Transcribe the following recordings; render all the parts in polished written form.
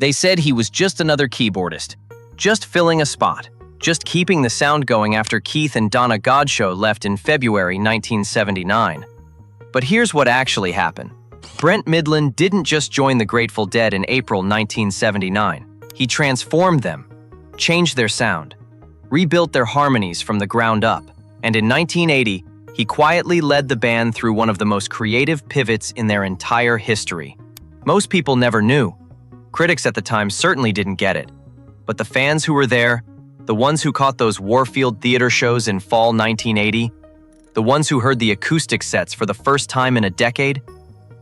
They said he was just another keyboardist, just filling a spot, just keeping the sound going after Keith and Donna Godchaux left in February 1979. But here's what actually happened. Brent Mydland didn't just join the Grateful Dead in April 1979. He transformed them, changed their sound, rebuilt their harmonies from the ground up, and in 1980, he quietly led the band through one of the most creative pivots in their entire history. Most people never knew. Critics at the time certainly didn't get it. But the fans who were there, the ones who caught those Warfield theater shows in fall 1980, the ones who heard the acoustic sets for the first time in a decade,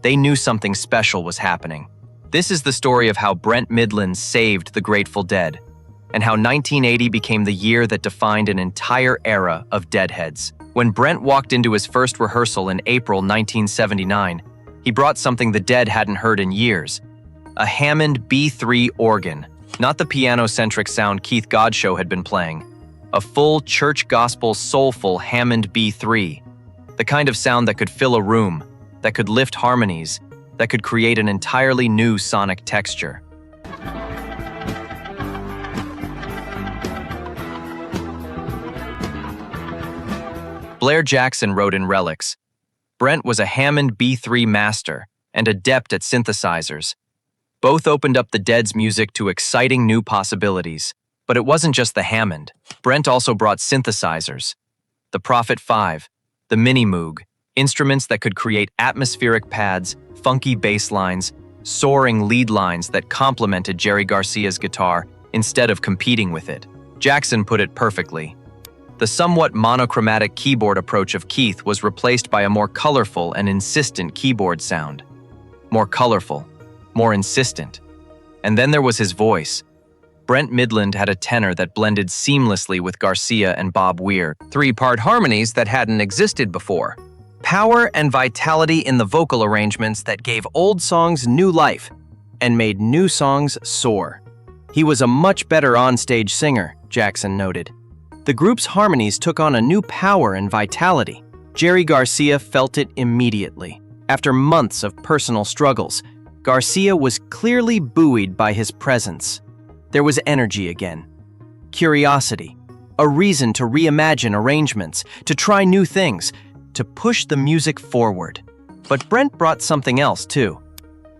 they knew something special was happening. This is the story of how Brent Mydland saved the Grateful Dead, and how 1980 became the year that defined an entire era of Deadheads. When Brent walked into his first rehearsal in April 1979, he brought something the Dead hadn't heard in years: a Hammond B3 organ, not the piano-centric sound Keith Godchaux had been playing. A full church gospel soulful Hammond B3, the kind of sound that could fill a room, that could lift harmonies, that could create an entirely new sonic texture. Blair Jackson wrote in Relics, Brent was a Hammond B3 master and adept at synthesizers. Both opened up the Dead's music to exciting new possibilities. But it wasn't just the Hammond. Brent also brought synthesizers. The Prophet 5, the Mini Moog, instruments that could create atmospheric pads, funky bass lines, soaring lead lines that complemented Jerry Garcia's guitar instead of competing with it. Jackson put it perfectly. The somewhat monochromatic keyboard approach of Keith was replaced by a more colorful and insistent keyboard sound. More colorful, more insistent. And then there was his voice. Brent Mydland had a tenor that blended seamlessly with Garcia and Bob Weir, three-part harmonies that hadn't existed before. Power and vitality in the vocal arrangements that gave old songs new life and made new songs soar. He was a much better onstage singer, Jackson noted. The group's harmonies took on a new power and vitality. Jerry Garcia felt it immediately. After months of personal struggles, Garcia was clearly buoyed by his presence. There was energy again, curiosity, a reason to reimagine arrangements, to try new things, to push the music forward. But Brent brought something else too,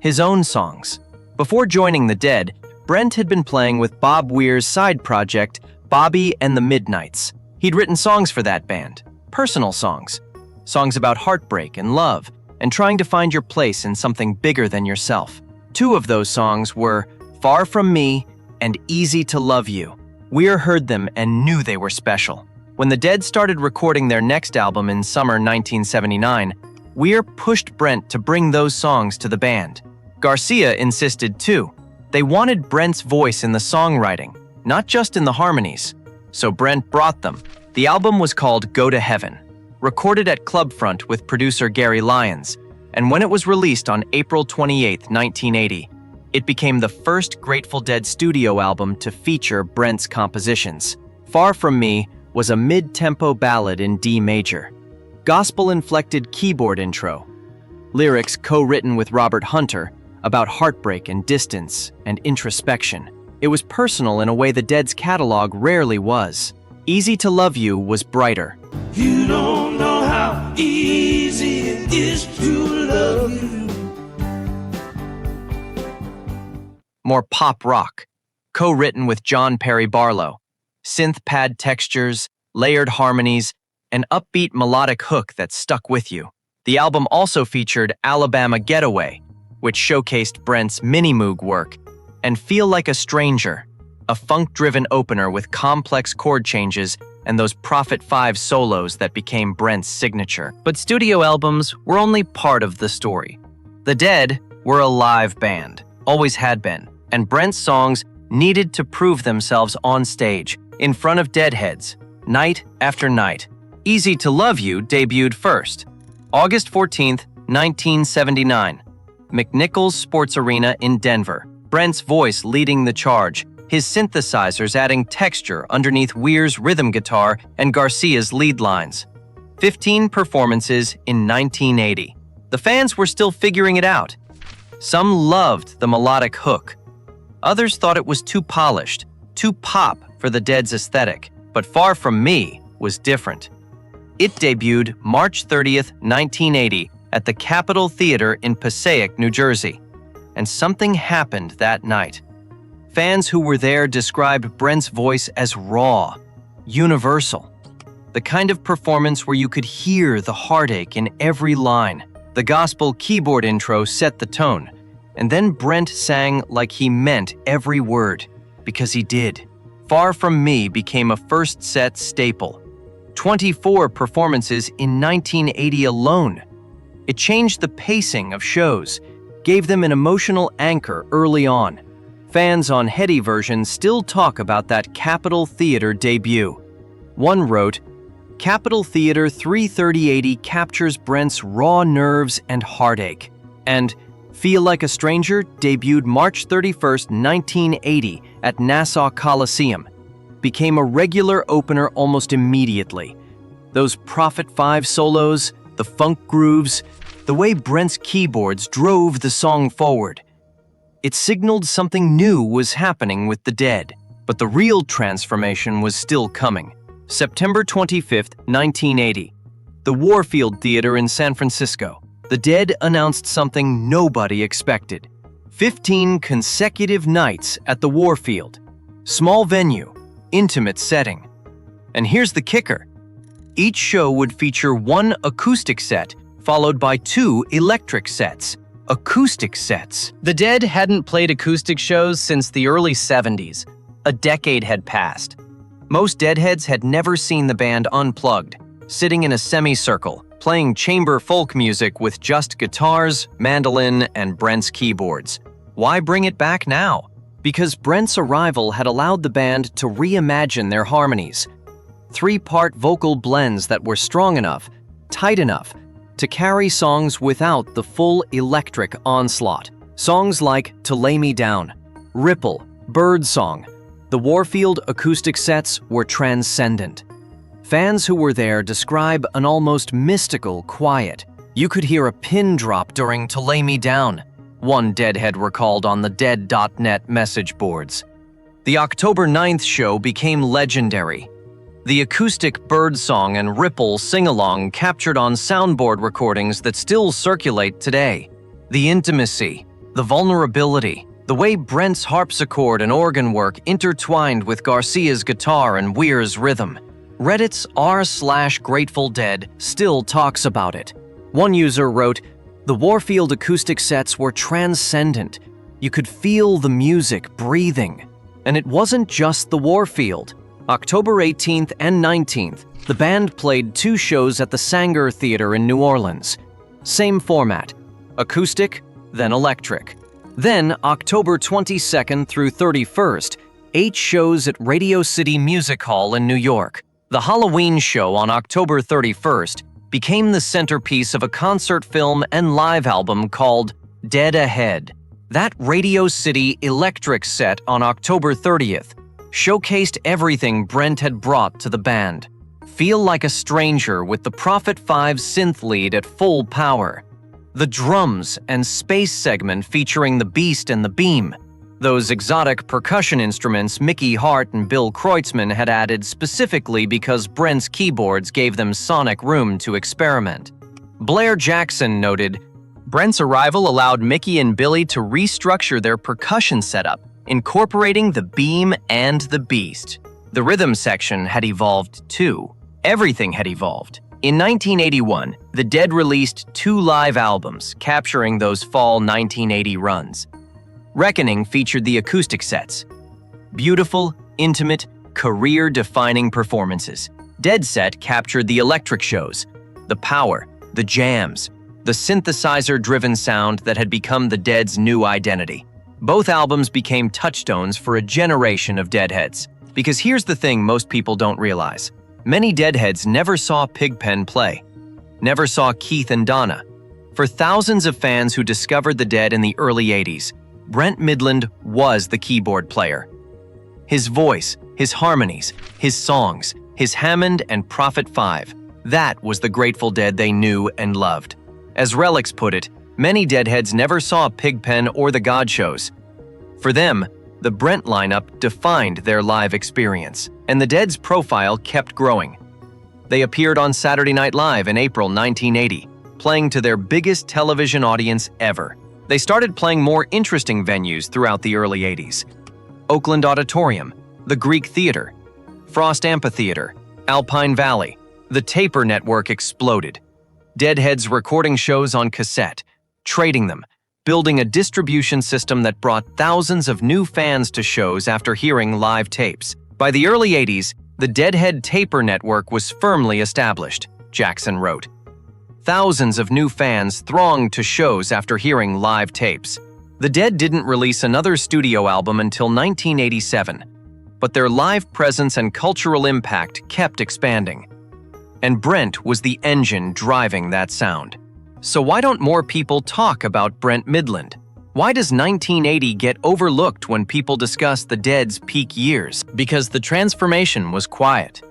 his own songs. Before joining the Dead, Brent had been playing with Bob Weir's side project, Bobby and the Midnights. He'd written songs for that band, personal songs, songs about heartbreak and love, and trying to find your place in something bigger than yourself. Two of those songs were Far From Me and Easy to Love You. Weir heard them and knew they were special. When the Dead started recording their next album in summer 1979, Weir pushed Brent to bring those songs to the band. Garcia insisted too. They wanted Brent's voice in the songwriting, not just in the harmonies. So Brent brought them. The album was called Go to Heaven, recorded at Clubfront with producer Gary Lyons, and when it was released on April 28, 1980, it became the first Grateful Dead studio album to feature Brent's compositions. Far From Me was a mid-tempo ballad in D major, gospel-inflected keyboard intro, lyrics co-written with Robert Hunter about heartbreak and distance and introspection. It was personal in a way the Dead's catalog rarely was. Easy to Love You was brighter. You don't know how easy it is to love you. More pop rock, co-written with John Perry Barlow. Synth pad textures, layered harmonies, an upbeat melodic hook that stuck with you. The album also featured Alabama Getaway, which showcased Brent's Mini Moog work, and Feel Like a Stranger, a funk-driven opener with complex chord changes and those Prophet 5 solos that became Brent's signature. But studio albums were only part of the story. The Dead were a live band, always had been, and Brent's songs needed to prove themselves on stage, in front of Deadheads, night after night. Easy to Love You debuted first, August 14, 1979, McNichols Sports Arena in Denver. Brent's voice leading the charge, his synthesizers adding texture underneath Weir's rhythm guitar and Garcia's lead lines. 15 performances in 1980. The fans were still figuring it out. Some loved the melodic hook. Others thought it was too polished, too pop for the Dead's aesthetic, but Far From Me was different. It debuted March 30th, 1980 at the Capitol Theater in Passaic, New Jersey. And something happened that night. Fans who were there described Brent's voice as raw, universal. The kind of performance where you could hear the heartache in every line. The gospel keyboard intro set the tone, and then Brent sang like he meant every word, because he did. Far From Me became a first-set staple. 24 performances in 1980 alone. It changed the pacing of shows, gave them an emotional anchor early on. Fans on heady versions still talk about that Capitol Theater debut. One wrote, "Capitol Theater 33080 captures Brent's raw nerves and heartache." And Feel Like a Stranger debuted March 31st, 1980 at Nassau Coliseum. Became a regular opener almost immediately. Those Prophet 5 solos, the funk grooves, the way Brent's keyboards drove the song forward. It signaled something new was happening with the Dead, but the real transformation was still coming. September 25th, 1980. The Warfield Theater in San Francisco. The Dead announced something nobody expected. 15 consecutive nights at the Warfield. Small venue, intimate setting. And here's the kicker. Each show would feature one acoustic set, followed by 2 electric sets. Acoustic sets. The Dead hadn't played acoustic shows since the early 70s. A decade had passed. Most Deadheads had never seen the band unplugged, sitting in a semicircle, playing chamber folk music with just guitars, mandolin, and Brent's keyboards. Why bring it back now? Because Brent's arrival had allowed the band to reimagine their harmonies. 3-part vocal blends that were strong enough, tight enough, to carry songs without the full electric onslaught. Songs like To Lay Me Down, Ripple, Bird Song. The Warfield acoustic sets were transcendent. Fans who were there describe an almost mystical quiet. You could hear a pin drop during To Lay Me Down, one Deadhead recalled on the Dead.net message boards. The October 9th show became legendary. The acoustic Bird Song and Ripple sing-along captured on soundboard recordings that still circulate today. The intimacy, the vulnerability, the way Brent's harpsichord and organ work intertwined with Garcia's guitar and Weir's rhythm. Reddit's r/Grateful Dead still talks about it. One user wrote, "The Warfield acoustic sets were transcendent. You could feel the music breathing." And it wasn't just the Warfield. October 18th and 19th, the band played 2 shows at the Sanger Theater in New Orleans. Same format, acoustic, then electric. Then, October 22nd through 31st, 8 shows at Radio City Music Hall in New York. The Halloween show on October 31st became the centerpiece of a concert film and live album called Dead Ahead. That Radio City electric set on October 30th showcased everything Brent had brought to the band. Feel Like a Stranger with the Prophet 5 synth lead at full power. The drums and space segment featuring the Beast and the Beam. Those exotic percussion instruments Mickey Hart and Bill Kreutzmann had added specifically because Brent's keyboards gave them sonic room to experiment. Blair Jackson noted, "Brent's arrival allowed Mickey and Billy to restructure their percussion setup, incorporating the Beam and the Beast. The rhythm section had evolved too. Everything had evolved." In 1981, the Dead released 2 live albums capturing those fall 1980 runs. Reckoning featured the acoustic sets. Beautiful, intimate, career-defining performances. Dead Set captured the electric shows, the power, the jams, the synthesizer-driven sound that had become the Dead's new identity. Both albums became touchstones for a generation of Deadheads. Because here's the thing most people don't realize. Many Deadheads never saw Pigpen play, never saw Keith and Donna. For thousands of fans who discovered the Dead in the early 80s, Brent Mydland was the keyboard player. His voice, his harmonies, his songs, his Hammond and Prophet 5, that was the Grateful Dead they knew and loved. As Relics put it, many Deadheads never saw Pigpen or the Godchaux. For them, The Brent lineup defined their live experience, and the Dead's profile kept growing. They appeared on Saturday Night Live in April 1980, playing to their biggest television audience ever. They started playing more interesting venues throughout the early 80s. Oakland Auditorium, the Greek Theater, Frost Amphitheater, Alpine Valley. The Taper network exploded. Deadheads recording shows on cassette, trading them, building a distribution system that brought thousands of new fans to shows after hearing live tapes. By the early 80s, the Deadhead Taper network was firmly established, Jackson wrote. Thousands of new fans thronged to shows after hearing live tapes. The Dead didn't release another studio album until 1987, but their live presence and cultural impact kept expanding. And Brent was the engine driving that sound. So why don't more people talk about Brent Mydland? Why does 1980 get overlooked when people discuss the Dead's peak years? Because the transformation was quiet,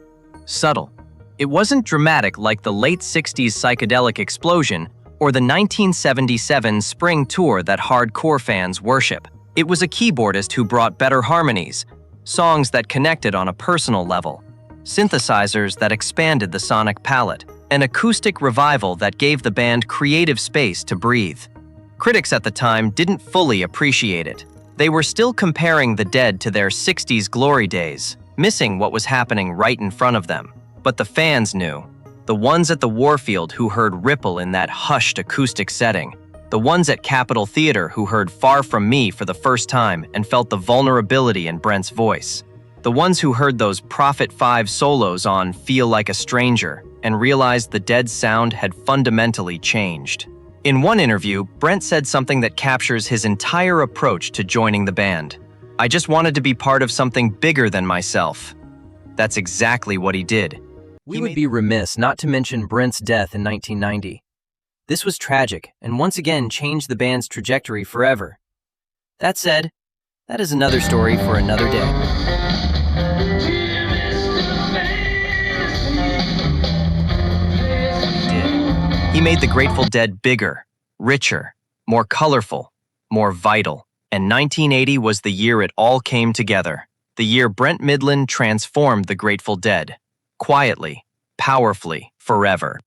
subtle. It wasn't dramatic like the late 60s psychedelic explosion or the 1977 spring tour that hardcore fans worship. It was a keyboardist who brought better harmonies, songs that connected on a personal level, synthesizers that expanded the sonic palette, an acoustic revival that gave the band creative space to breathe. Critics at the time didn't fully appreciate it. They were still comparing the Dead to their 60s glory days, missing what was happening right in front of them. But the fans knew. The ones at the Warfield who heard Ripple in that hushed acoustic setting. The ones at Capitol Theater who heard Far From Me for the first time and felt the vulnerability in Brent's voice. The ones who heard those Prophet 5 solos on Feel Like a Stranger and realized the Dead's sound had fundamentally changed. In one interview, Brent said something that captures his entire approach to joining the band. "I just wanted to be part of something bigger than myself." That's exactly what he did. We would be remiss not to mention Brent's death in 1990. This was tragic and once again changed the band's trajectory forever. That said, that is another story for another day. He made the Grateful Dead bigger, richer, more colorful, more vital. And 1980 was the year it all came together. The year Brent Mydland transformed the Grateful Dead. Quietly, powerfully, forever.